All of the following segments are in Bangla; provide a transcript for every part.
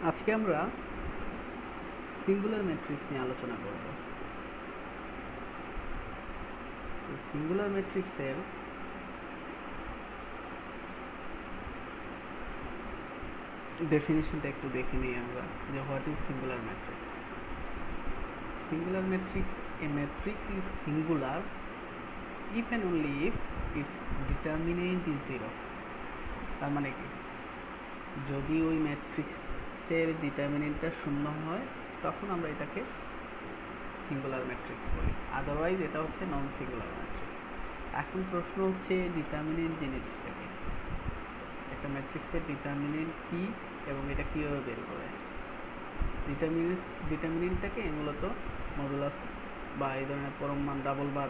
আজকে আমরা সিঙ্গুলার ম্যাট্রিক্স নিয়ে আলোচনা করব। তো সিঙ্গুলার ম্যাট্রিক্সের ডেফিনিশনটা একটু দেখে নিই আমরা, যে what is singular matrix. Singular matrix, A matrix is singular if and only if it's determinant is zero. তার মানে কি, যদি ওই ম্যাট্রিক্সের ডিটারমিনেন্টটা শূন্য হয় তখন আমরা এটাকে সিঙ্গুলার ম্যাট্রিক্স বলি, আদারওয়াইজ এটা হচ্ছে নন সিঙ্গুলার ম্যাট্রিক্স। এখন প্রশ্ন হচ্ছে ডিটারমিনেন্ট জিনিসটা কি, একটা ম্যাট্রিক্সের ডিটারমিনেন্ট কি এবং এটা কীভাবে বের করে। ডিটারমিনেন্টটাকে মূলত মডুলাস বা এই ধরনের পরম মান ডাবল বার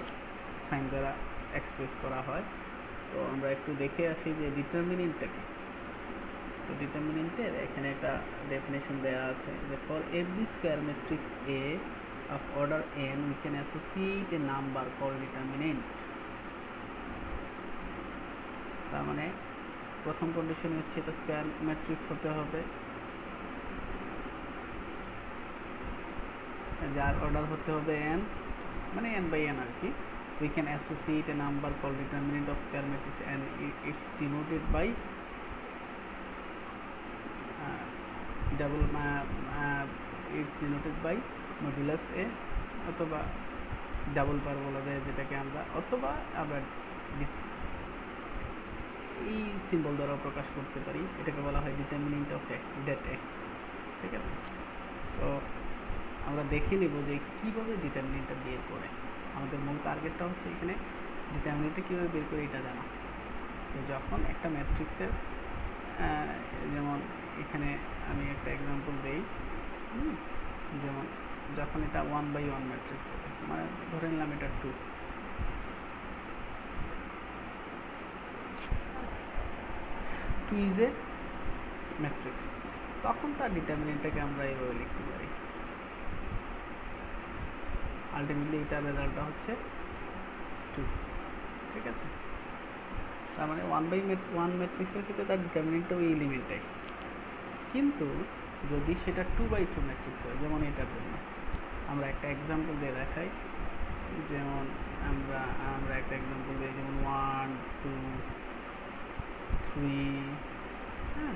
সাইন দ্বারা এক্সপ্রেস করা হয়। তো আমরা একটু দেখে আসি যে ডিটারমিনেন্টটা কি। তো ডিটারমিনেন্টের এখানে একটা ডেফিনেশন দেওয়া আছে যে for every square matrix A of order n we can associate a number called determinant। তার মানে প্রথম কন্ডিশন হচ্ছে এটা স্কোয়ার ম্যাট্রিক্স হতে হবে, যার অর্ডার হতে হবে n, মানে n by n আর কি। we can associate a number called determinant of square matrix and it's denoted by it's denoted by modulus এ, অথবা ডাবল বার বলা যায় যেটাকে আমরা, অথবা আমরা এই সিম্বল দ্বারা প্রকাশ করতে পারি, এটাকে বলা হয় ডিটারমিনেন্ট অফ ডেট এ। ঠিক আছে, সো আমরা দেখে নেব যে কীভাবে ডিটারমিনেন্টটা বের করে। আমাদের মূল টার্গেটটা হচ্ছে এখানে ডিটারমিনেন্টটা কীভাবে বের করে এটা জানা। তো যখন একটা ম্যাট্রিক্সের, যেমন এখানে আমি একটা এক্সাম্পল দিই, যেমন যখন এটা 1/1 ম্যাট্রিক্স হবে, মানে ধরে নিলাম এটা 2 ইজ এ ম্যাট্রিক্স, তখন তার ডিটারমিনেন্টটাকে আমরা এইভাবে লিখতে পারি। আলটিমেটলি এটার রেজাল্টটা হচ্ছে 2। ঠিক আছে, তার মানে 1/1 ম্যাট্রিক্সের ক্ষেত্রে তার ডিটারমিনেন্টটা ওই এলিমেন্টটাই। কিন্তু যদি সেটা 2/2 ম্যাট্রিক্স হয়, যেমন এটার জন্য আমরা একটা এক্সাম্পল দিয়ে দেখাই, যেমন আমরা একটা এক্সাম্পল দিই, যেমন 1 2 3, হ্যাঁ,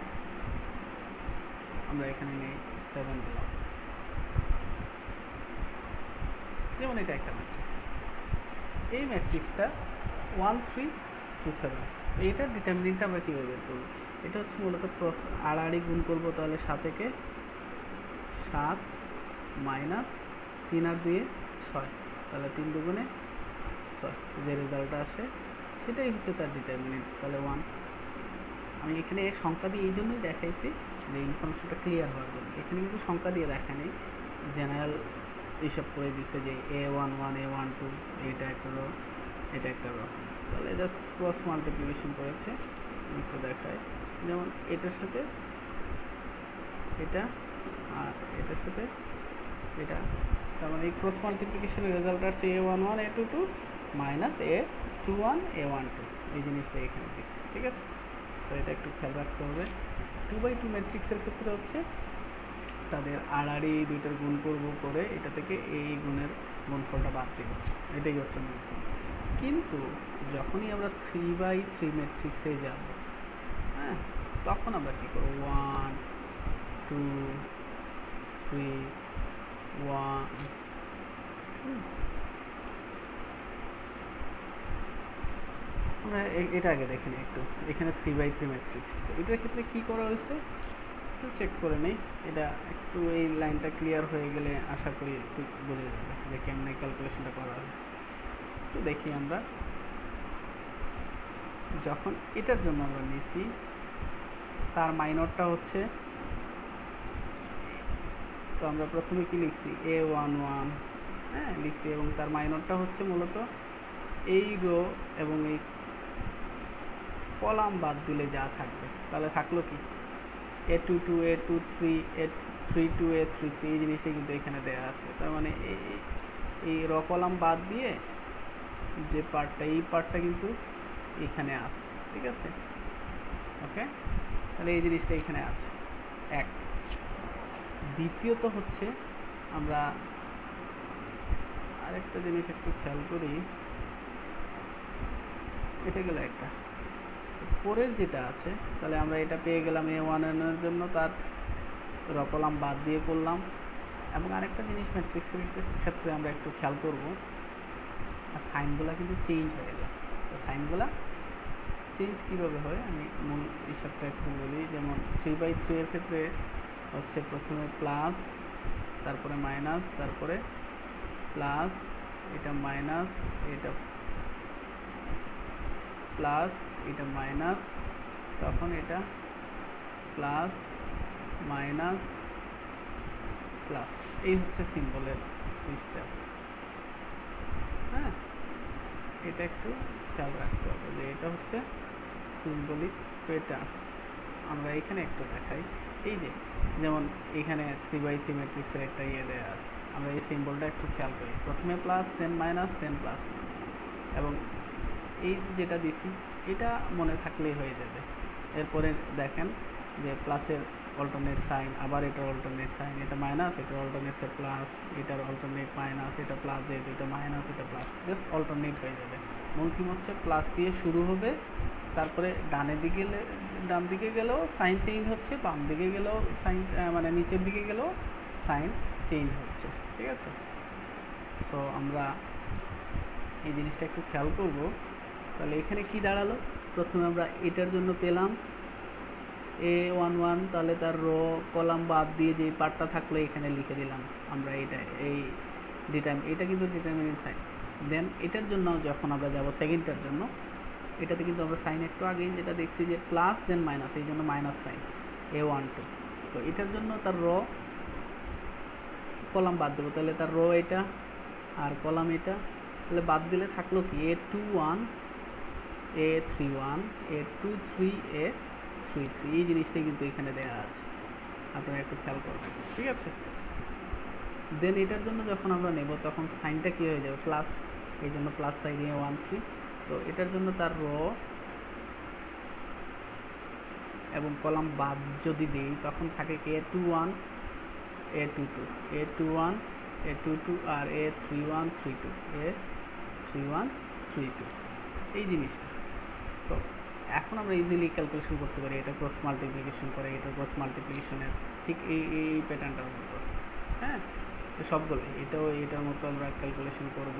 আমরা এখানে নেই 7 দিলাম, যেমন এটা একটা ম্যাট্রিক্স। এই ম্যাট্রিক্সটা 1 3 2 7, এইটার ডিটারমিনেন্টটা আমরা কীভাবে বের করবো। এটা হচ্ছে মূলত আড়াআড়ি গুণ করবো, তাহলে 7 একে 7 মাইনাস 3 আর 2 6, তাহলে 3 দুগুণে 6, যে রেজাল্টটা আসে সেটাই হচ্ছে তার ডিটারমিনেন্ট। তাহলে 1। আমি এখানে সংখ্যা দিয়ে এই জন্যই দেখাইছি যে ইনফরমেশনটা ক্লিয়ার হওয়ার জন্য। এখানে কিন্তু সংখ্যা দিয়ে দেখা নেই, জেনারেল এইসব করে দিছে যে A11 A12, এটা একটা রো এটা একটা রো, তাহলে জাস্ট ক্রস মাল্টিপ্লিকেশন করেছে। আমি একটু দেখাই, যেমন এটার সাথে এটা আর এটার সাথে এটা, তার মানে এই ক্রস মাল্টিপ্লিকেশনের রেজাল্ট আসছে A11 A22 minus A21 A12, এই জিনিসটা এখানে দিচ্ছে। ঠিক আছে, সো এটা একটু খেয়াল রাখতে হবে। 2/2 ম্যাট্রিক্সের ক্ষেত্রে হচ্ছে তাদের আড়াআড়ি এই দুইটার গুণ করব, করে এটা থেকে এই গুণের গুণফলটা বাদ দেব, এটাই হচ্ছে মূল থিম। কিন্তু যখনই আমরা 3/3 ম্যাট্রিক্সে যাব, হ্যাঁ, তখন আমরা কী করব, 1 2 3 1, আমরা এটা আগে দেখে নিই একটু। এখানে 3/3 ম্যাট্রিক্স, তো এটার ক্ষেত্রে কী করা হয়েছে একটু চেক করে নেই। এটা একটু এই লাইনটা ক্লিয়ার হয়ে গেলে আশা করি একটু বোঝা যাবে যে কেমনে ক্যালকুলেশনটা করা হয়েছে। তো দেখি আমরা যখন এটার জন্য আমরা নিছি, তার মাইনরটা হচ্ছে, তো আমরা প্রথমে কি লিখছি A11, হ্যাঁ লিখছি, এবং তার মাইনরটা হচ্ছে মূলত এই রো এবং এই কলাম বাদ দিলে যা থাকবে, তাহলে থাকলো কি A22 A23 A32 A33, এই জিনিসটা কিন্তু এখানে দেওয়া আছে। তার মানে এই র কলাম বাদ দিয়ে যে পার্টটা, এই পার্টটা কিন্তু এখানে আছে। ঠিক আছে, ওকে, তাহলে এই জিনিসটা এখানে আছে 1। দ্বিতীয়ত হচ্ছে আমরা আরেকটা জিনিস একটু খেয়াল করি, এটা গেল একটা। পরের যেটা আছে, তাহলে আমরা এটা পেয়ে গেলাম A1 এর জন্য তার র কলাম বাদ দিয়ে করলাম। এবং আরেকটা জিনিস ম্যাট্রিক্সের ক্ষেত্রে আমরা একটু খেয়াল করব, আর সাইনগুলো কিন্তু চেঞ্জ হয়ে যায়। তো সাইনগুলো চেঞ্জ কীভাবে হয় আমি মূল হিসাবটা একটু বলি। যেমন 3/3 এর ক্ষেত্রে হচ্ছে প্রথমে প্লাস, তারপরে মাইনাস, তারপরে প্লাস, এটা মাইনাস, এটা প্লাস, এটা মাইনাস, তখন এটা প্লাস মাইনাস প্লাস। এই হচ্ছে সিম্বলের সিস্টেম। হ্যাঁ, এটা একটু খেয়াল রাখতে হবে যে এটা হচ্ছে সিম্বলিক প্যাটার্ন। আমরা এখানে একটু দেখাই, এই যে যেমন এখানে 3/3 ম্যাট্রিক্সের একটা ইয়ে দেওয়া আছে, আমরা এই সিম্বলটা একটু খেয়াল করি, প্রথমে প্লাস, দেন মাইনাস, দেন প্লাস। এবং এই যেটা দিছি এটা মনে থাকলেই হয়ে যাবে। এরপরে দেখেন যে প্লাসের অল্টারনেট সাইন, আবার এটার অল্টারনেট সাইন, এটা মাইনাস, এটার অল্টারনেটসের প্লাস, এটার অল্টারনেট মাইনাস, এটা প্লাস, যেহেতু এটা মাইনাস, এটা প্লাস, জাস্ট অল্টারনেট হয়ে যাবে। মূল থিম হচ্ছে প্লাস দিয়ে শুরু হবে, তারপরে ডান দিকে গেলেও সাইন চেঞ্জ হচ্ছে, বাম দিকে গেলেও সাইন, মানে নিচের দিকে গেলেও সাইন চেঞ্জ হচ্ছে। ঠিক আছে, সো আমরা এই জিনিসটা একটু খেয়াল করব। তাহলে এখানে কি দাঁড়ালো, প্রথমে আমরা এটার জন্য পেলাম A11, তাহলে তার রো কলাম বাদ দিয়ে যে পার্টটা থাকলো এখানে লিখে দিলাম আমরা। এটা এই এটা কিন্তু ডিটারমিনেন্ট সাইন। দেন এটার জন্য যখন আমরা যাব সেকেন্ডটার জন্য, এটাতে কিন্তু আমরা সাইন একটু আগেই যেটা দেখছি যে প্লাস দেন মাইনাস, এই জন্য মাইনাস সাইন A12। তো এটার জন্য তার রো কলাম বাদ দেবো, তাহলে তার রো এটা আর কলাম এটা, তাহলে বাদ দিলে থাকলো কি A21, A31, A23, A33। এই জিনিসটাই কিন্তু এখানে দেওয়া আছে, আপনারা একটু খেয়াল করবেন। ঠিক আছে, দেন এটার জন্য যখন আমরা নেব তখন সাইনটা কী হয়ে যাবে, প্লাস, এই জন্য প্লাস সাইন A13। তো এটার জন্য তার রো এবং কলাম বাদ যদি দিই তখন থাকে কি A21, A22, A21, A22 আর A31, 32, A31, 32, এই জিনিসটা। সো এখন আমরা ইজিলি ক্যালকুলেশন করতে পারি, এটা ক্রস মাল্টিপ্লিকেশন করে, এটা ক্রস মাল্টিপ্লিকেশনের ঠিক এই প্যাটার্নটার মতো। হ্যাঁ, তো সবগুলো এটাও এটার মতো আমরা ক্যালকুলেশন করব,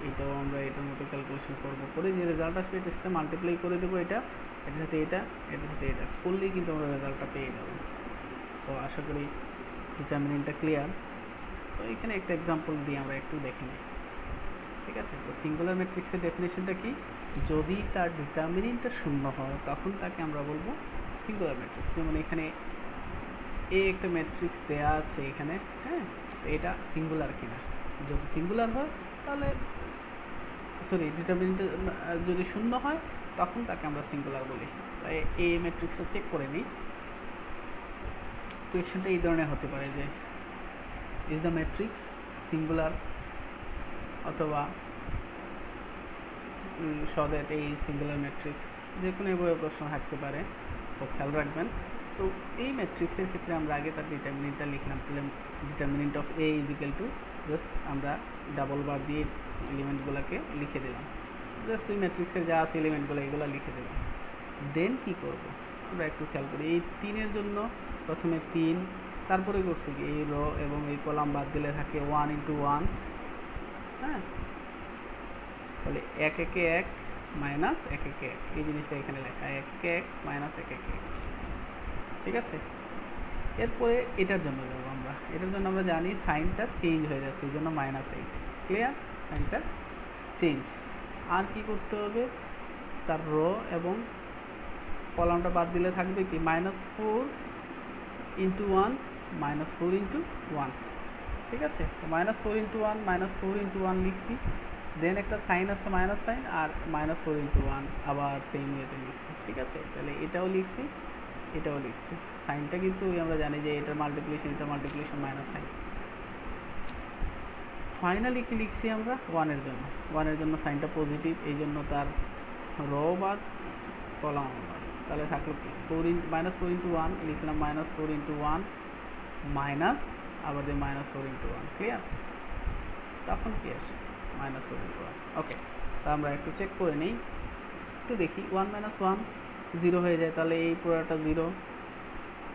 এটাও আমরা এটার মতো ক্যালকুলেশন করব, করে যে রেজাল্ট আসবে এটার সাথে মাল্টিপ্লাই করে দেবো, এটার সাথে এটার সাথে এটা করলেই কিন্তু আমরা রেজাল্টটা পেয়ে যাব। সো আশা করি ডিটারমিনেন্টটা ক্লিয়ার। তো এখানে একটা এক্সাম্পল দিয়ে আমরা একটু দেখে নিই। ঠিক আছে, তো সিঙ্গুলার ম্যাট্রিক্সের ডেফিনেশনটা কি, যদি তার ডিটারমিনেন্টটা শূন্য হয় তখন তাকে আমরা বলবো সিঙ্গুলার ম্যাট্রিক্স। যেমন এখানে একটা ম্যাট্রিক্স দেয়া আছে এখানে, হ্যাঁ, তো এটা সিঙ্গুলার কিনা, যদি সিঙ্গুলার হয় তাহলে ডিটারমিনেন্ট যদি শূন্য হয় তখন তাকে আমরা সিঙ্গুলার বলি। তাই এই ম্যাট্রিক্সটা চেক করে নিই। কোয়েশ্চনটা এই ধরনের হতে পারে যে ইজ দ্য ম্যাট্রিক্স সিঙ্গুলার, অথবা শো দ্যাট এই সিঙ্গুলার ম্যাট্রিক্স, যে কোনো এভাবে প্রশ্ন থাকতে পারে। সো খেয়াল রাখবেন। তো এই ম্যাট্রিক্সের ক্ষেত্রে আমরা আগে তার ডিটারমিনেন্টটা লিখলাম, তাহলে determinant of A is equal to, just আমরা ডাবল বার দিয়ে এলিমেন্টগুলোকে লিখে দিলাম, জাস্ট এই ম্যাট্রিক্সের যা আছে এলিমেন্টগুলো এগুলো লিখে দিলাম। দেন কি করব, আমরা একটু খেয়াল করি, এই 3-এর জন্য প্রথমে 3, তারপরে করছি কি এই রো এবং এই কলাম বাদ দিলে থাকে 1 × 1। হ্যাঁ, তাহলে 1 একে 1 মাইনাস 1 একে 1, এই জিনিসটা এখানে লেখা 1 একে 1 মাইনাস 1 একে 1। ঠিক আছে, এরপরে এটার জন্য যাবো আমরা। এটার জন্য আমরা জানি সাইনটা চেঞ্জ হয়ে যাচ্ছে, এই জন্য -8। Clear, সাইনটা change. আর কি করতে হবে, তার রো এবং কলামটা বাদ দিলে থাকবে কি -4 × 1, -4 × 1। ঠিক আছে, তো -4 × 1, -4 × 1 লিখছি। দেন একটা সাইন আছে মাইনাস সাইন, আর -4 × 1 আবার সেম ইয়েতে লিখছি। ঠিক আছে, তাহলে এটাও লিখছি, এটাও লিখছি। সাইনটা কিন্তু আমরা জানি যে এটার মাল্টিপ্লিকেশন মাইনাস সাইন। ফাইনালি কি লিখছি আমরা 1-এর জন্য সাইনটা পজিটিভ, এই জন্য তার রো বাদ কলাম বাদ, তাহলে থাকলো কি -4 × 1 লিখলাম, -4 × 1 মাইনাস আবার দিয়ে -4 × 1, ক্লিয়ার? তখন কি আসে -4 × 1। ওকে, তা আমরা একটু চেক করে নিই, একটু দেখি 1 - 1 0 হয়ে যায়, তাহলে এই পুরোটা 0,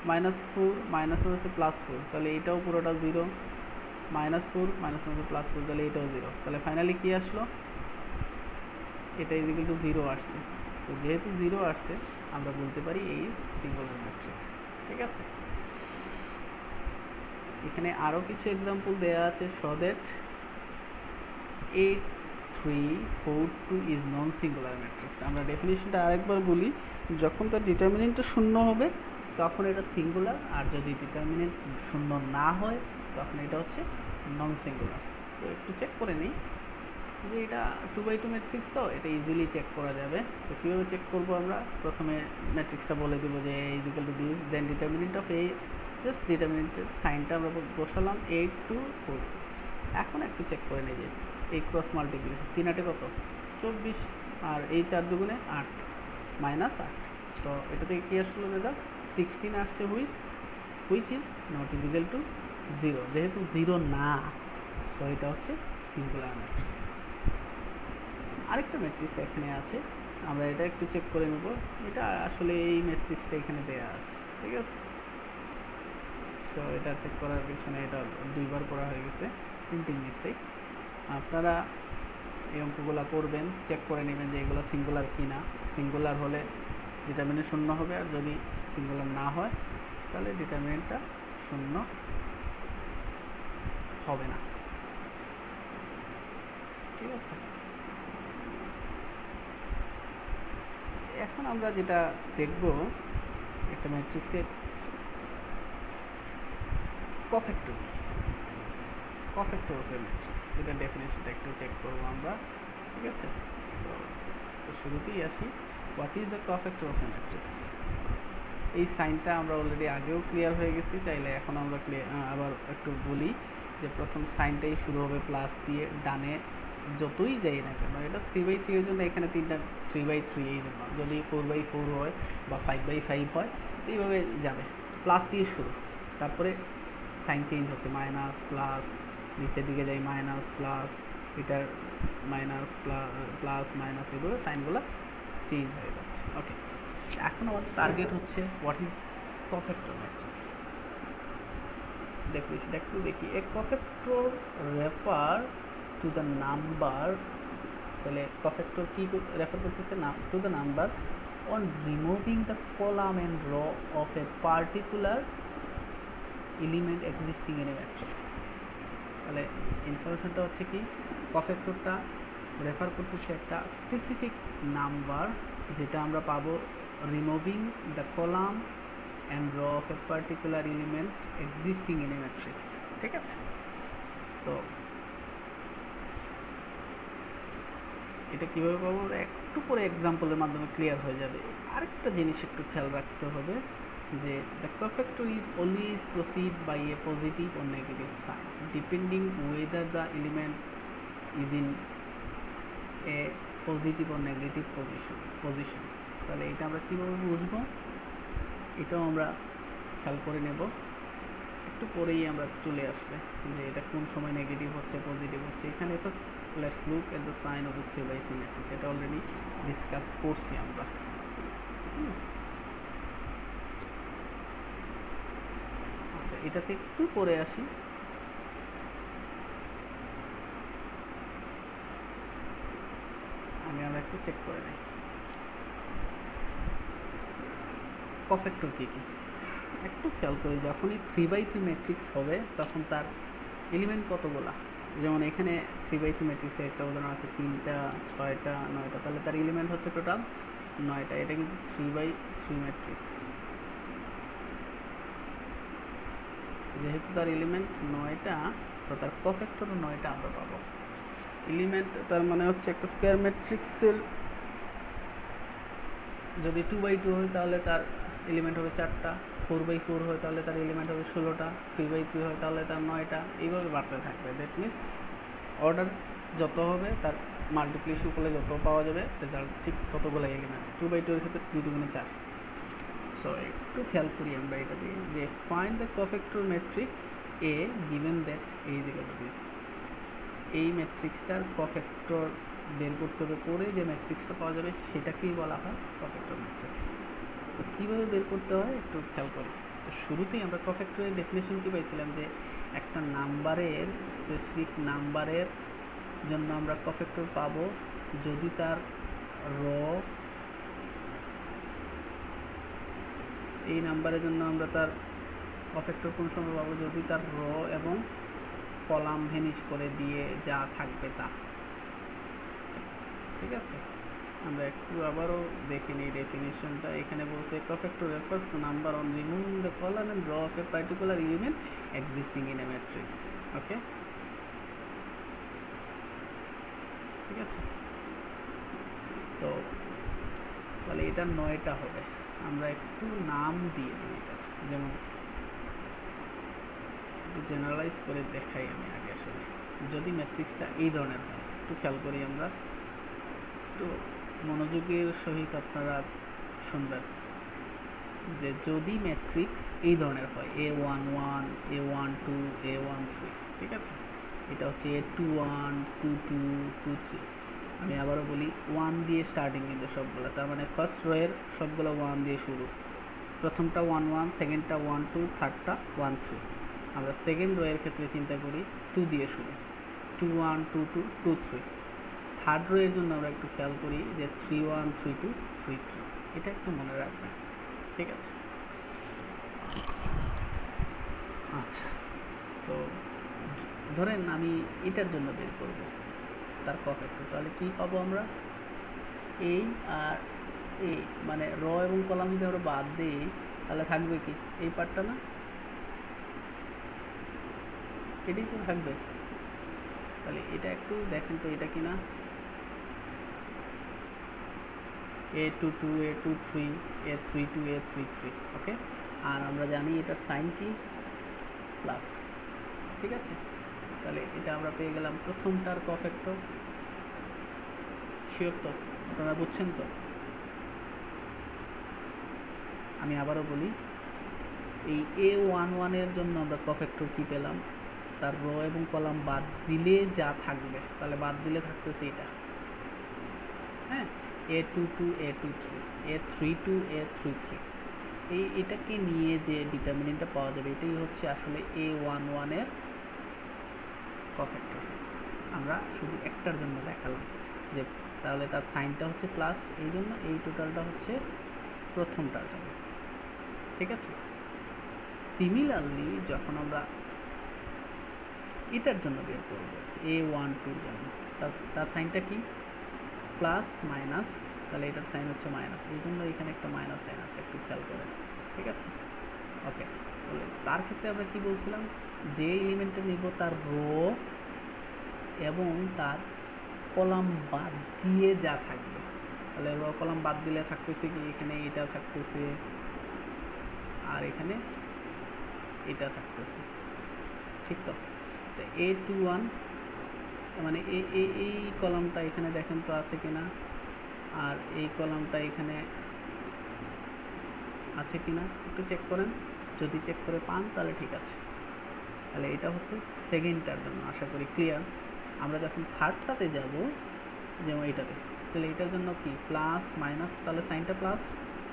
-4 মাইনাস হচ্ছে +4, তাহলে এইটাও পুরোটা 0, -4 মাইনাস হচ্ছে +4, তাহলে এইটাও 0, তাহলে ফাইনালি কি আসলো, এটা = 0 আসছে। তো যেহেতু 0 আসছে আমরা বলতে পারি এই সিঙ্গুলার ম্যাট্রিক্স, ঠিক আছে? এখানে আরও কিছু এক্সাম্পল দেওয়া আছে, so that 8 3 4 2 is non singular matrix. আমরা ডেফিনেশনটা আরেকবার বলি, যখন তার ডিটারমিনেন্টটা শূন্য হবে তখন এটা সিঙ্গুলার, আর যদি ডিটারমিনেন্ট শূন্য না হয় তখন এটা হচ্ছে নন সিঙ্গুলার। তো একটু চেক করে নিই যে এটা 2x2 ম্যাট্রিক্স, তো এটা ইজিলি চেক করা যাবে। তো কীভাবে চেক করবো, আমরা প্রথমে ম্যাট্রিক্সটা বলে দেবো যে = দিস, দেন ডিটারমিনেন্ট অফ এই, জাস্ট ডিটারমিনেন্টের সাইনটা আমরা বসালাম 8 2 4 3। এখন একটু চেক করে নিই যে এই ক্রস মাল্টিপ্লিকেশন 3 8 কত 24, আর এই 4 2 8 -8। তো এটা থেকে কী আসলো রেজাল্ট 16 আসছে, হুইচ ইজ নট = 0, যেহেতু 0 না, সো এটা হচ্ছে সিঙ্গুলার ম্যাট্রিক্স। আরেকটা ম্যাট্রিক্স এখানে আছে, আমরা এটা একটু চেক করে নেব, এটা আসলে এই ম্যাট্রিক্সটা এখানে দেয়া আছে, ঠিক আছে? সো এটা চেক করার পিছনে এটা 2 বার করা হয়ে গেছে, প্রিন্টিং মিস্টেক। আপনারা এই অঙ্কগুলো করবেন, চেক করে নেবেন যে এগুলো সিঙ্গুলার কি না। সিঙ্গুলার হলে ডিটারমিনেন্ট শূন্য হবে, আর যদি সিঙ্গুলার না হয় তাহলে ডিটারমিনেন্টটা শূন্য হবে না, ঠিক আছে? এখন আমরা যেটা দেখব, একটা ম্যাট্রিক্সের কোফ্যাক্টর কি, কোফ্যাক্টর অফ এ ম্যাট্রিক্স, এটা ডেফিনেশনটা একটু চেক করবো আমরা, ঠিক আছে? তো শুরুতেই আসি, what is the cofactor of A matrix. এই সাইনটা আমরা অলরেডি আগেও ক্লিয়ার হয়ে গেছি, চাইলে এখন আমরা আবার একটু বলি যে প্রথম সাইনটাই শুরু হবে প্লাস দিয়ে, ডানে যতই যাই না কেন, এটা 3/3 এর জন্য এখানে 3/3 এই জন্য, যদি 4/4 হয় বা 5/5 হয় তো এইভাবে যাবে, প্লাস দিয়ে শুরু, তারপরে সাইন চেঞ্জ হচ্ছে, মাইনাস প্লাস, নিচের দিকে যাই মাইনাস প্লাস, এটার মাইনাস প্লাস মাইনাস, এগুলো সাইনগুলো চেঞ্জ হয়ে যাচ্ছে। ওকে, এখন আমাদের টার্গেট হচ্ছে হোয়াট ইজ কোফ্যাক্টর ম্যাট্রিক্স। ডেফিনিশনটা একটু দেখি, a cofactor refer to the number, তাহলে কোফ্যাক্টর কি রেফার করতেছে, to the number on removing the column and row of a particular element existing in a matrix. তাহলে ইনফরমেশনটা হচ্ছে কি, কোফ্যাক্টরটা রেফার করতেছে একটা স্পেসিফিক নাম্বার, যেটা আমরা পাবো removing the column and row of a particular element existing in a matrix, ঠিক আছে? তো এটা কীভাবে পাবো, একটু পরে এক্সাম্পলের মাধ্যমে ক্লিয়ার হয়ে যাবে। আরেকটা জিনিস একটু খেয়াল রাখতে হবে যে the cofactor is always proceed by a positive or negative sign depending whether the element is in a positive or negative position. তাহলে এটা আমরা কীভাবে বুঝবো, এটাও আমরা খেয়াল করে নেব, একটু পরেই আমরা চলে আসবে যে এটা কোন সময় নেগেটিভ হচ্ছে পজিটিভ হচ্ছে। এখানে first let's look at the sign of the 3/3 matrix, এটা অলরেডি ডিসকাস করছি আমরা। আচ্ছা, এটাতে একটু পরে আসি। আমরা একটু চেক করে নিই কোফ্যাক্টর কী কী, একটু খেয়াল করি। যখনই 3/3 ম্যাট্রিক্স হবে তখন তার এলিমেন্ট কতগুলা, যেমন এখানে 3/3 ম্যাট্রিক্সে একটা উদাহরণ আছে 3টা 6টা 9টা, তাহলে তার এলিমেন্ট হচ্ছে টোটাল 9টা। এটা কিন্তু 3/3 ম্যাট্রিক্স, যেহেতু তার এলিমেন্ট 9টা, সো তার কোফ্যাক্টরও 9টা আমরা পাবো। এলিমেন্ট তার মানে হচ্ছে একটা স্কোয়ার ম্যাট্রিক্সের যদি 2/2 হয় তাহলে তার এলিমেন্ট হবে 4টা, 4/4 হয় তাহলে তার এলিমেন্ট হবে 16টা, 3/3 হয় তাহলে তার 9টা, এইভাবে বাড়তে থাকবে। দ্যাট মিনস অর্ডার যত হবে তার মাল্টিপ্লিকেশন করলে যত পাওয়া যাবে রেজাল্ট ঠিক ততগুলো এলিমেন্ট। 2/2 এর ক্ষেত্রে 2 × 4, সো একটু খেয়াল করি আমরা এটা দিয়ে যে find the cofactor matrix a given that a is equal to this. এই ম্যাট্রিক্সটার কোফ্যাক্টর বের করতে হবে, করে যে ম্যাট্রিক্সটা পাওয়া যাবে সেটাকেই বলা হয় কোফ্যাক্টর ম্যাট্রিক্স। তো কীভাবে বের করতে হয় একটু খেয়াল করি। তো শুরুতেই আমরা কোফ্যাক্টরের ডেফিনেশন কী পাইছিলাম যে একটা নাম্বারের স্পেসিফিক নাম্বারের জন্য আমরা কোফ্যাক্টর পাবো যদি তার র, এই নাম্বারের জন্য আমরা তার কোফ্যাক্টর কোন সময় পাবো যদি তার র এবং কলাম ভেনিশ করে দিয়ে যা থাকবে তা। ঠিক আছে, আমরা একটু আবারও দেখে নিই ডেফিনেশনটা। এখানে বলছে cofactor refers the number on removing the column and row of a particular element existing in a matrix. Okay, ঠিক আছে। তো তাহলে এটা 9টা হবে। আমরা একটু নাম দিয়ে দিই এটার, যেমন একটু জেনারেলাইজ করে দেখাই আমি আগে। আসলে যদি ম্যাট্রিক্সটা এই ধরনের হয়, একটু খেয়াল করি আমরা, একটু মনোযোগের সহিত আপনারা শুনবেন যে যদি ম্যাট্রিক্স এই ধরনের হয় A11, A12, A13, ঠিক আছে, এটা হচ্ছে A21, 22, 23। আমি আবারও বলি 1 দিয়ে স্টার্টিং কিন্তু সবগুলো, তার মানে ফার্স্ট রো এর সবগুলো 1 দিয়ে শুরু, প্রথমটা 1 1, সেকেন্ডটা 1 2, থার্ডটা 1 3। আমরা সেকেন্ড রো এর ক্ষেত্রে চিন্তা করি 2 দিয়ে শুরু, 2 1 2 2 2 3। থার্ড রো এর জন্য আমরা একটু খেয়াল করি যে 3 1 3 2 3 3। এটা একটু মনে রাখবেন, ঠিক আছে। আচ্ছা, তো ধরেন আমি এটার জন্য বের করব তার কোফ্যাক্টর, তাহলে কি পাবো আমরা? এই আর এই মানে র এবং কলাম যদি আমরা বাদ দিই তাহলে থাকবে কি এই পার্টটা, না এটাই তো থাকবে। তাহলে এটা একটু দেখেন তো এটা কি না, A22, A23, A32, A33। ওকে, আর আমরা জানি এটার সাইন কি প্লাস, ঠিক আছে। তাহলে এটা আমরা পেয়ে গেলাম প্রথমটার কোফ্যাক্টর। শিওর তো? আপনারা বুঝছেন তো? আমি আবারও বলি, এই A11 এর জন্য আমরা কোফ্যাক্টর কি পেলাম? তার রো এবং কলাম বাদ দিলে যা থাকবে, তাহলে বাদ দিলে থাকতেছে এটা, হ্যাঁ, A22, A23, A32, A33। এটাকে নিয়ে যে ডিটারমিনেন্টটা পাওয়া যাবে এটাই হচ্ছে আসলে A11 এর কোফ্যাক্টর। আমরা শুধু একটার জন্য দেখালাম যে তাহলে তার সাইনটা হচ্ছে প্লাস, এই জন্য এই টোটালটা হচ্ছে প্রথমটার জন্য, ঠিক আছে। সিমিলারলি যখন আমরা এটার জন্য বের করব A12 জন্য, তার সাইনটা কি প্লাস মাইনাস, তাহলে এটার সাইন হচ্ছে মাইনাস, এই জন্য এখানে একটা মাইনাস সাইন আছে, একটু খেয়াল করেন, ঠিক আছে। ওকে, তাহলে তার ক্ষেত্রে আমরা কি বলছিলাম, যে এলিমেন্টটা নিব তার রো এবং তার কলাম বাদ দিয়ে যা থাকবে, তাহলে রো কলাম বাদ দিলে থাকতেছে কি এখানে এটা থাকতেছে আর এখানে এটা থাকতেছে, ঠিক তো। তো A21 মানে এই কলামটা এখানে দেখেন তো আছে কিনা, আর এই কলামটা এখানে আছে কিনা একটু চেক করেন, যদি চেক করে পান তাহলে ঠিক আছে। তাহলে এটা হচ্ছে সেকেন্ডটার জন্য, আশা করি ক্লিয়ার। আমরা যখন থার্ডটাতে যাব, যেমন এইটাতে, তাহলে এটার জন্য কি প্লাস মাইনাস, তাহলে সাইনটা প্লাস,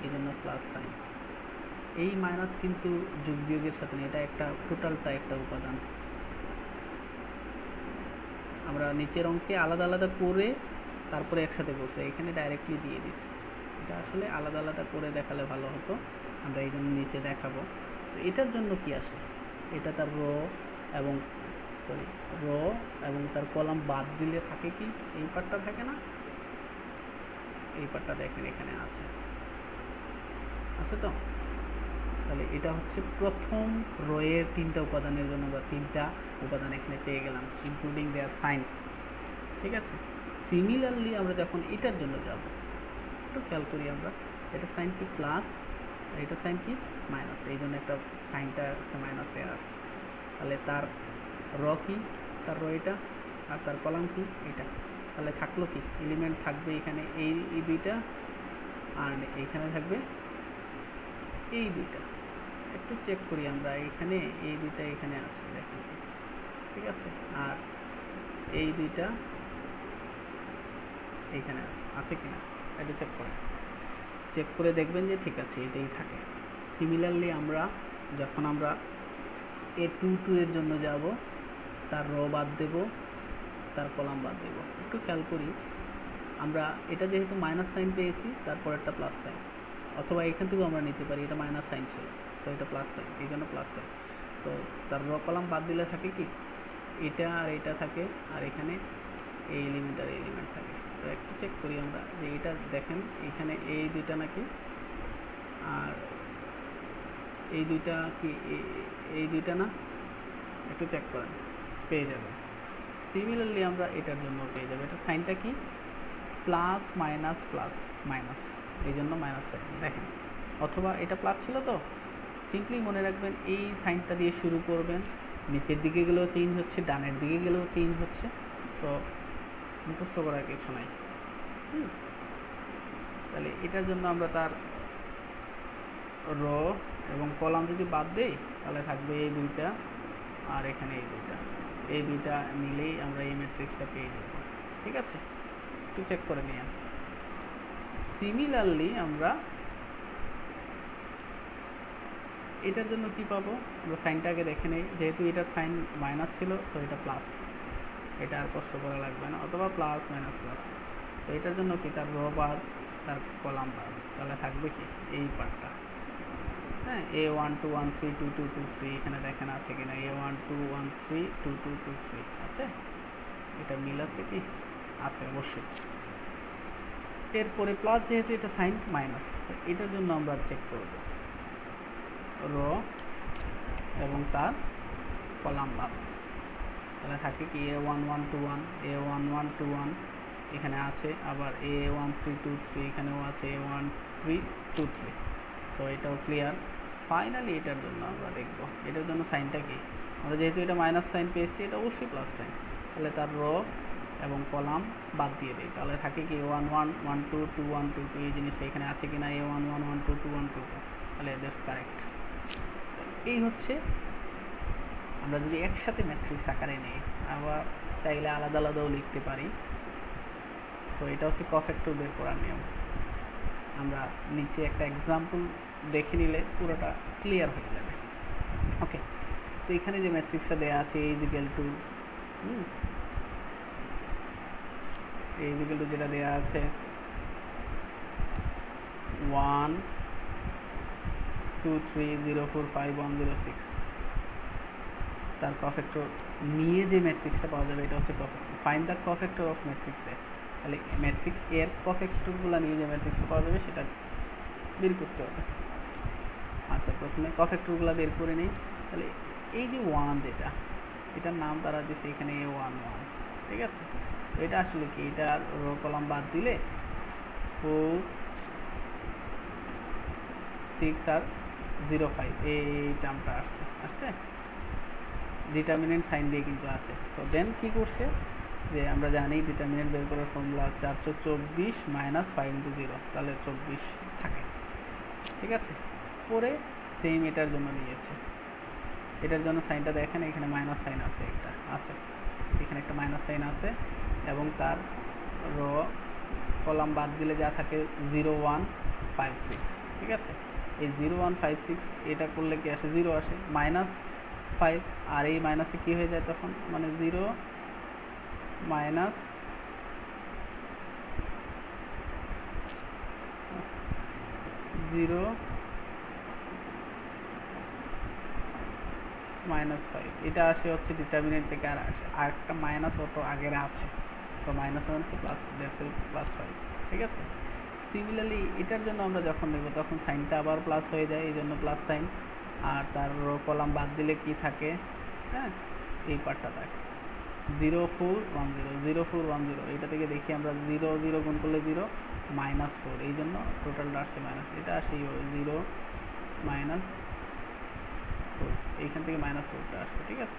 এই জন্য প্লাস সাইন। এই মাইনাস কিন্তু যোগ বিয়োগের সাথে নেই, এটা একটা টোটালটা একটা উপাদান। আমরা নিচের অঙ্কে আলাদা আলাদা করে তারপরে একসাথে করছি, এখানে ডাইরেক্টলি দিয়ে দিছি। এটা আসলে আলাদা আলাদা করে দেখালে ভালো হতো, আমরা এই জন্য নিচে দেখাবো। তো এটার জন্য কি আসে, এটা তার রো এবং তার কলাম বাদ দিলে থাকে কি এই পার্টটা থাকে না, এই পার্টটা দেখেন এখানে আছে তো। তাহলে এটা হচ্ছে প্রথম রো এর 3টা উপাদানের জন্য আমরা 3টা উপাদান এখানে পেয়ে গেলাম, ইনক্লুডিং দেয়ার সাইন, ঠিক আছে। সিমিলারলি আমরা যখন এটার জন্য যাব, একটু খেয়াল করি আমরা, এটার সাইন কি প্লাস, এটার সাইন কি মাইনাস, এই জন্য একটা সাইনটা মাইনাস দেওয়া আছে। তাহলে তার র কি, তার র এটা, আর তার কলাম কি এটা, তাহলে থাকলো কি এলিমেন্ট থাকবে এখানে এই দুইটা, আর এইখানে থাকবে এই দুইটা একটু চেক করি আমরা, এখানে এই দুইটা এখানে আছে দেখেন, ঠিক আছে, আর এই দুইটা এইখানে আছে কিনা একটু চেক করে দেখবেন যে ঠিক আছে, এটাই থাকে। সিমিলারলি যখন আমরা A22 এর জন্য যাব, তার র বাদ দেব, তার কলাম বাদ দেব। একটু খেয়াল করি, আমরা এটা যেহেতু মাইনাস সাইন পেয়েছি, তারপর একটা প্লাস সাইন, অথবা এখান থেকেও আমরা নিতে পারি, এটা মাইনাস সাইন ছিল, সো এটা প্লাস সাইন, এই জন্য প্লাস সাইন। তো তার র কলাম বাদ দিলে থাকে কি, এটা আর এটা থাকে, আর এখানে এই এলিমেন্ট আর এলিমেন্ট থাকে। তো একটু চেক করি আমরা যে এটা দেখেন, এখানে এই দুইটা নাকি, আর এই দুইটা কি এই দুইটা না, একটু চেক করেন, পেয়ে যাবেন। সিমিলারলি আমরা এটার জন্য পেয়ে যাবো, এটা সাইনটা কি, প্লাস মাইনাস প্লাস মাইনাস, এই জন্য মাইনাস সাইন দেখেন, অথবা এটা প্লাস ছিল, তো সিম্পলি মনে রাখবেন এই সাইনটা দিয়ে শুরু করবেন, নিচের দিকে গেলেও চেঞ্জ হচ্ছে, ডানের দিকে গেলেও চেঞ্জ হচ্ছে, সো মুখস্থ করার কিছু নাই। তাহলে এটার জন্য আমরা তার র এবং কলাম যদি বাদ দেই, তাহলে থাকবে এই দুইটা, আর এখানে এই দুইটা নিলেই আমরা এই ম্যাট্রিক্সটা পেয়ে যাব, ঠিক আছে, একটু চেক করে নিন। সিমিলারলি আমরা এটার জন্য কি পাবো, আমরা সাইনটাকে দেখে নেই, যেহেতু এটার সাইন মাইনাস ছিল, সো এটা প্লাস, এটা আর কষ্ট করা লাগবে না, অথবা প্লাস মাইনাস প্লাস। তো এটার জন্য কি, তার র বাদ, তার কলাম বাদ, তাহলে থাকবে কি এই পার্টটা, হ্যাঁ, A1 2 1 3 2 2 2 3, এখানে দেখেন আছে কিনা, A1 2 1 3 2 2 2 3 আছে, এটা মিল আছে কি, আছে অবশ্যই। এরপরে প্লাস, যেহেতু এটা সাইন মাইনাস, তো এটার জন্য আমরা চেক করব র এবং তার কলাম বাদ, তাহলে থাকে কি A1 1 2 1 A1 1 2 1 এখানে আছে, আবার A1 3 2 3 এখানেও আছে, A1 3 2 3, সো এটাও ক্লিয়ার। ফাইনালি এটার জন্য আমরা দেখব, এটার জন্য সাইনটা কি, আমরা যেহেতু এটা মাইনাস সাইন পেয়েছি, এটা অবশ্যই প্লাস সাইন, তাহলে তার র এবং কলাম বাদ দিয়ে দিই, তাহলে থাকে কি A1 1 1 2 2 1 2 2, এই জিনিসটা এখানে আছে কিনা, A1 1 1 2 2 1 2 2, তাহলে দ্যাটস কারেক্ট। এই হচ্ছে আমরা যদি একসাথে ম্যাট্রিক্স আকারে নিই, আবার চাইলে আলাদা আলাদাও লিখতে পারি, সো এটা হচ্ছে কফ্যাক্টর বের করার নিয়ম। আমরা নিচে একটা এক্সাম্পল দেখে নিলে পুরোটা ক্লিয়ার হয়ে যাবে। ওকে, তো এখানে যে ম্যাট্রিক্সটা দেওয়া আছে A = 2, A = 2 যেটা দেওয়া আছে 1 2 3 0 4 5 1 0 6, তার কফ্যাক্টর নিয়ে যে ম্যাট্রিক্সটা পাওয়া যাবে, এটা হচ্ছে কফ্যাক্টর। ফাইন্ড দ্য কফ্যাক্টর অফ ম্যাট্রিক্স এ, তাহলে ম্যাট্রিক্স এর কফ্যাক্টরগুলো নিয়ে যে ম্যাট্রিক্সটা পাওয়া যাবে সেটা বের করতে হবে। আচ্ছা, প্রথমে কফ্যাক্টরগুলো বের করে নিই। তাহলে এই যে 1 যেটা, এটার নাম তারা দিয়েছে এখানে A1 1, ঠিক আছে, তো এটা আসলে কি, এটা রো কলাম বাদ দিলে 4 6 আর 0 5 এই টার্মটা আসছে ডিটারমিনেন্ট সাইন দিয়ে কিন্তু আছে। সো দেন কি করছে, যে আমরা জানি ডিটারমিনেন্ট বের করার ফর্মুলা 424 মাইনাস 5 × 0, তাহলে 24 থাকে, ঠিক আছে। পরে সেম এটার জন্য নিয়েছে, এটার জন্য সাইনটা দেখেন, এখানে মাইনাস সাইন আছে, একটা আছে, এখানে একটা মাইনাস সাইন আছে, এবং তার র কলাম বাদ দিলে যা থাকে 0 1 5 6, ঠিক আছে। এই 0 1 5 6 এটা করলে কি আসে, 0 আসে, মাইনাস 5, আর এই মাইনাসে কী হয়ে যায় তখন, মানে 0 মাইনাস 0 মাইনাস 5, এটা আসে হচ্ছে ডিটারমিনেন্ট থেকে, আর আসে আর একটা মাইনাস অটো আগের আছে, সো মাইনাস মাইনাসে প্লাস, দ্যাটস প্লাস 5, ঠিক আছে। সিমিলারলি এটার জন্য আমরা যখন নেব তখন সাইনটা আবার প্লাস হয়ে যায়, এই জন্য প্লাস সাইন, আর তার রো কলাম বাদ দিলে কি থাকে, হ্যাঁ, এই পার্টটা থাকে 0 4 1 0 0 4 1 0, এটা থেকে দেখি আমরা 0 0 গুণ করলে 0 মাইনাস 4, এই জন্য টোটালটা আসছে মাইনাস, এটা আসে 0 মাইনাস 4, এইখান থেকে মাইনাস 4টা আসছে, ঠিক আছে।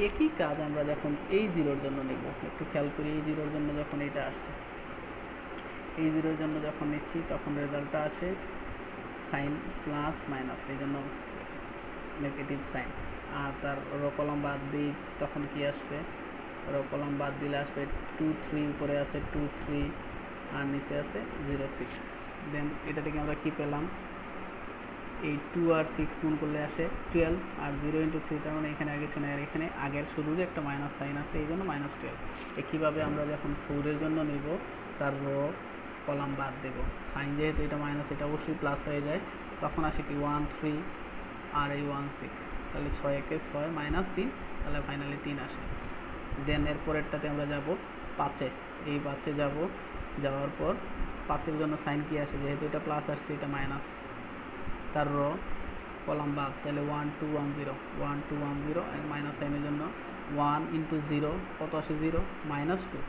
একই কাজ আমরা যখন এই 0-র জন্য নেব, একটু খেয়াল করি, এই 0-র জন্য যখন এটা আসছে, এই 0-র জন্য যখন নিচ্ছি তখন রেজাল্টটা আসে সাইন প্লাস মাইনাস, এই জন্য নেগেটিভ সাইন। আর তার রো কলম বাদ দিই তখন কি আসবে, রো কলম বাদ দিলে আসবে 2 3, উপরে আছে 2 3 আর নিচে আছে 0 6। দেন এটা থেকে আমরা কি পেলাম, এই 2 আর 6 গুণ করলে আসে 12 আর 0 × 3, তার মানে এখানে আগে ছিল আর এখানে আগের শুরুতে একটা মাইনাস সাইন আছে, এই জন্য -12। একইভাবে আমরা যখন 4 এর জন্য নিব তার রো কলাম বাদ দেব, সাইন যেহেতু এটা মাইনাস এটা অবশ্যই প্লাস হয়ে যায়, তখন আসে কি 1 3 আর এই 1 6, তাহলে 6 একে 6 -3, তাহলে ফাইনালি 3 আসে। দেন এর পরেরটাতে আমরা যাব 5-এ, এই 5-এ যাব, যাওয়ার পর 5-এর জন্য সাইন কি আসে, যেহেতু এটা প্লাস আসছে এটা মাইনাস, তার রো কলাম বাদ, তাহলে 1 2 1 0 1 2 1 0, মাইনাস সাইনের জন্য 1 × 0 কত আসে 0 -2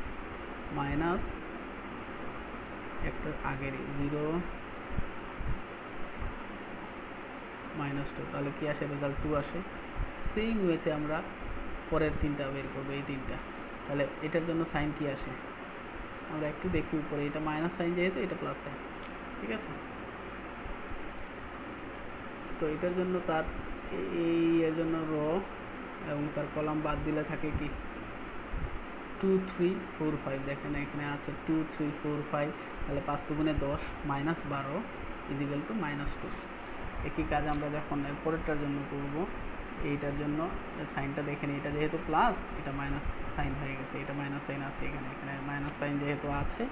মাইনাস একটা আগেরই 0 -2, তাহলে কি আসে রেজাল্ট 2 আসে। সেম ওয়েতে আমরা পরের তিনটা বের করবো, এই তিনটা, তাহলে এটার জন্য সাইন কি আসে আমরা একটু দেখি উপরে, এটা মাইনাস সাইন যেহেতু এটা প্লাস সাইন, ঠিক আছে। তো এটার জন্য তার এই এর জন্য রো এবং তার কলাম বাদ দিলে থাকে কি 2 3 4 5, দেখেন এখানে আছে 2 3 4 5, তাহলে 5 দুগুণে 10 -12 = -2। একই কাজ আমরা যখন এর পরেরটার জন্য করব, এইটার জন্য সাইনটা দেখেন, এটা যেহেতু প্লাস এটা মাইনাস সাইন হয়ে গেছে, এটা মাইনাস সাইন আছে এখানে, এখানে মাইনাস সাইন যেহেতু আছে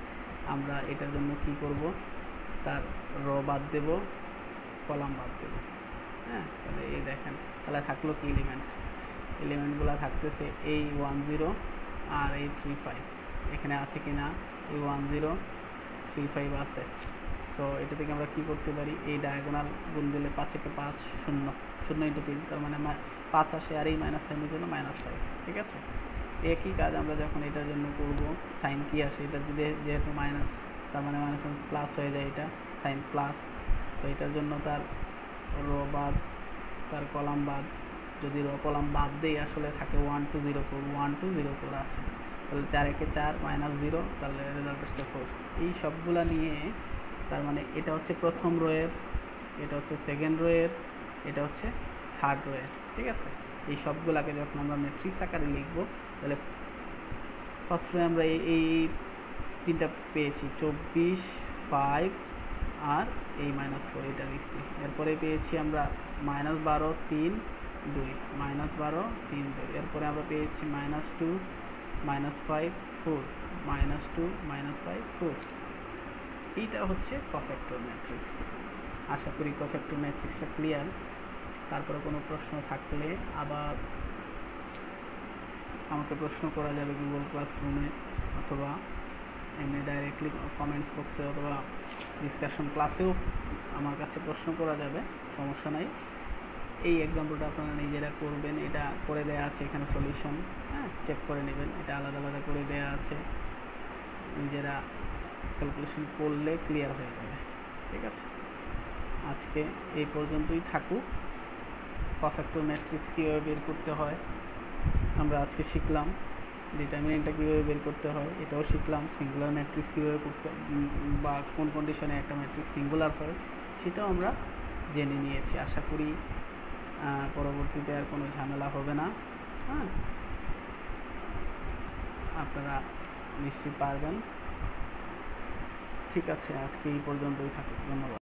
আমরা এটার জন্য কি করব, তার রো বাদ দেব, কলাম বাদ দেব। হ্যাঁ, তাহলে এই দেখেন, তাহলে থাকলো কি এলিমেন্টগুলো থাকতেছে এই 1 0 আর এই 3 5, এখানে আছে কি না এই 1 0 3 5 আছে। সো এটা থেকে আমরা কি করতে পারি, এই ডায়াগোনাল গুণ দিলে 5 একে 5 0 0 × 3, তার মানে 5 আসে, আর এই মাইনাস সাইনের জন্য -5, ঠিক আছে। একই কাজ আমরা যখন এটার জন্য করব, সাইন কি আসে, এটা যদি যেহেতু মাইনাস, তার মানে মাইনাস প্লাস হয়ে যায়, এটা সাইন প্লাস। সো এটার জন্য তার রো বাদ, তার কলাম বাদ, যদি রো কলাম বাদ দেই আসলে থাকে 1 2 0 4 1 2 0 4 আছে, তাহলে 4 একে 4 -0, তাহলে রেজাল্ট হচ্ছে 4। এই সবগুলা নিয়ে তার মানে এটা হচ্ছে প্রথম রোয়ের, এটা হচ্ছে সেকেন্ড রোয়ের, এটা হচ্ছে থার্ড রোয়ের, ঠিক আছে। এই সবগুলাকে যখন আমরা ম্যাট্রিক্স আকারে লিখব, তাহলে ফার্স্ট রোয়ে আমরা এই তিনটা পেয়েছি 24 5 আর এই -4 এটা লিখছি। এরপরে পেয়েছি আমরা -12 3 2 -12 3 2, এরপরে আমরা পেয়েছি -2 -5 4 -2 -5 4। এইটা হচ্ছে কোফ্যাক্টর ম্যাট্রিক্স। আশা করি কোফ্যাক্টর ম্যাট্রিক্সটা ক্লিয়ার। তারপরে কোনো প্রশ্ন থাকলে আবার আমাকে প্রশ্ন করা যাবে গুগল ক্লাসরুমে, অথবা এমনি ডাইরেক্টলি কমেন্টস বক্সে, অথবা ডিসকাশন ক্লাসেও আমার কাছে প্রশ্ন করা যাবে, সমস্যা নাই। এই এক্সাম্পলটা আপনারা নিজেরা করবেন, এটা করে দেওয়া আছে এখানে সলিউশন, হ্যাঁ, চেক করে নেবেন, এটা আলাদা আলাদা করে দেওয়া আছে, নিজেরা ক্যালকুলেশন করলে ক্লিয়ার হয়ে যাবে, ঠিক আছে। আজকে এই পর্যন্তই থাকুক। কোফ্যাক্টর ম্যাট্রিক্স কীভাবে বের করতে হয় আমরা আজকে শিখলাম, ডিটারমিনেন্টটা কীভাবে বের করতে হয় এটাও শিখলাম, সিঙ্গুলার ম্যাট্রিক্স কীভাবে করতে বা কোন কন্ডিশনে একটা ম্যাট্রিক্স সিঙ্গুলার হয় সেটাও আমরা জেনে নিয়েছি। আশা করি পরবর্তীতে আর কোনো ঝামেলা হবে না, হ্যাঁ, আপনারা নিশ্চয়ই পারবেন। ঠিক আছে, আজকে এই পর্যন্তই থাকুক, ধন্যবাদ।